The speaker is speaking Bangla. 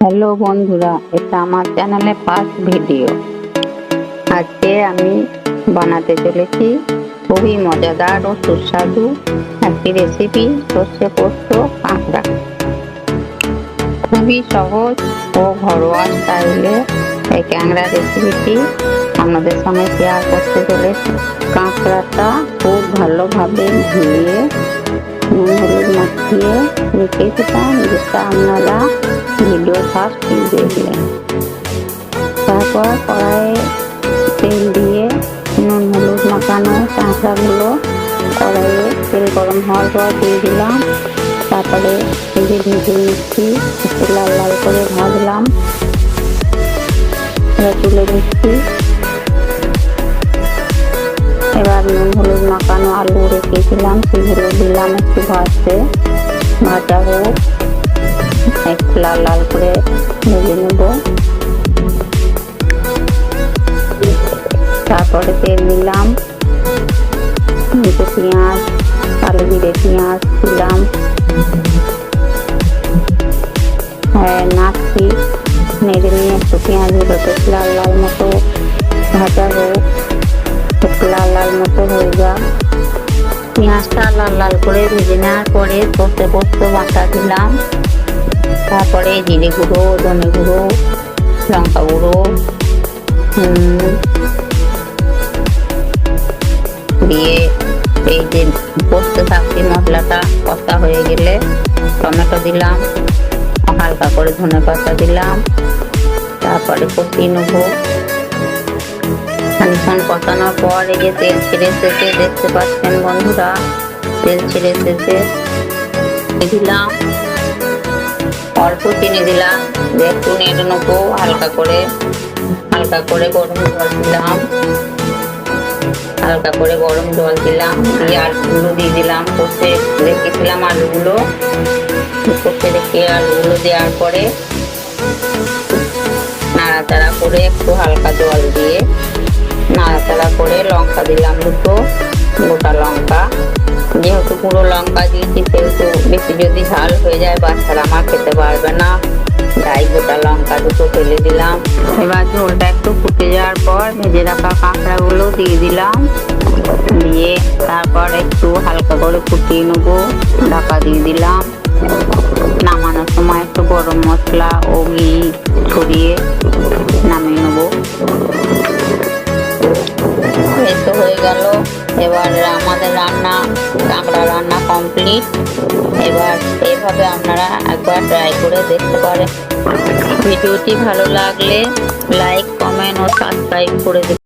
হ্যালো বন্ধুরা, এটা আমার চ্যানেলে ফার্স্ট ভিডিও। আজকে আমি বানাতে চলেছি খুবই মজাদার ও সুস্বাদু একটি রেসিপি, সর্ষে পোস্ত কাঁকড়া। খুবই সহজ ও ঘরোয়া স্টাইলে এই কাঁকড়া রেসিপিটি আপনাদের সঙ্গে শেয়ার করতে চলেছি। কাঁকড়াটা খুব ভালোভাবে ধুয়ে নুন হলুদ মাখিয়ে রেখেছিলাম, যেটা আপনারা ভিডিও ফার্স্ট দেখলেন। তারপর কড়াইয়ে তেল দিয়ে নুন হলুদ মাখানো কাঁকড়াগুলো কড়াইয়ে তেল গরম হওয়ার পর দিয়ে দিলাম। তারপরে ভেজে নিচ্ছি, একটু লাল লাল করে ভাজলাম, তুলে নিচ্ছি। এবার নুন হলুদ মাখানো আলু রেখেছিলাম, সেগুলো দিলাম একটু ভাজতে। ভাজা হোক, একটু লাল লাল করে ভেজে নেব। তারপরে তেল দিলাম, পেঁয়াজ, কালো জিরে পেঁয়াজ দিলাম, নাড়ছি। নেড়ে নিয়ে একটু পেঁয়াজগুলো লাল লাল মতো ভাজা হোক, একটু লাল লাল মতো হয়ে যাক। পেঁয়াজটা লাল লাল করে ভেজে নেওয়ার পরে পোস্ত বাটা দিলাম। তারপরে জিরে গুঁড়ো, ধনে গুঁড়ো, লঙ্কা গুঁড়ো দিয়ে এই যে পোস্ত থাকতে মশলাটা কষা হয়ে গেলে টমেটো দিলাম, হালকা করে ধনে পাতা দিলাম। তারপরে কষিয়ে নেবো। খানিকক্ষণ কষানোর পর এই যে তেল ছেড়ে এসেছে, দেখতে পাচ্ছেন বন্ধুরা, তেল ছেড়ে এসেছে। দিলাম অল্প চিনি দিলাম, একটু নেড়ে নেবো হালকা করে গরম জল দিলাম, দিয়ে আলুগুলো দিয়ে দিলাম। কষে রেখেছিলাম আলুগুলো, আলুগুলো দেওয়ার পরে নাড়াচাড়া করে একটু হালকা জল দিয়ে নাড়াচাড়া করে লঙ্কা দিলাম, দুটো গোটা লঙ্কা। যেহেতু পুরো লঙ্কা দিয়েছি সেহেতু বেশি যদি ঝাল হয়ে যায় বাচ্চারা আমার খেতে পারবে না, তাই গোটা লঙ্কা দুটো ফেলে দিলাম। এবার ঝোলটা একটু ফুটে যাওয়ার পর ভেজে রাখা কাঁকড়াগুলো দিয়ে দিলাম, দিয়ে তারপর একটু হালকা করে ফুটিয়ে নেবো, ঢাকা দিয়ে দিলাম। নামানোর সময় একটু গরম মশলা ও ঘি ছড়িয়ে নামিয়ে নেবো। এই তো হয়ে গেল। এবার আমাদের কাঁকড়া রান্না কমপ্লিট। এবার এইভাবে আপনারা একবার ট্রাই করে দেখতে পারেন। ভিডিওটি ভালো লাগলে লাইক, কমেন্ট ও সাবস্ক্রাইব করে দেবেন।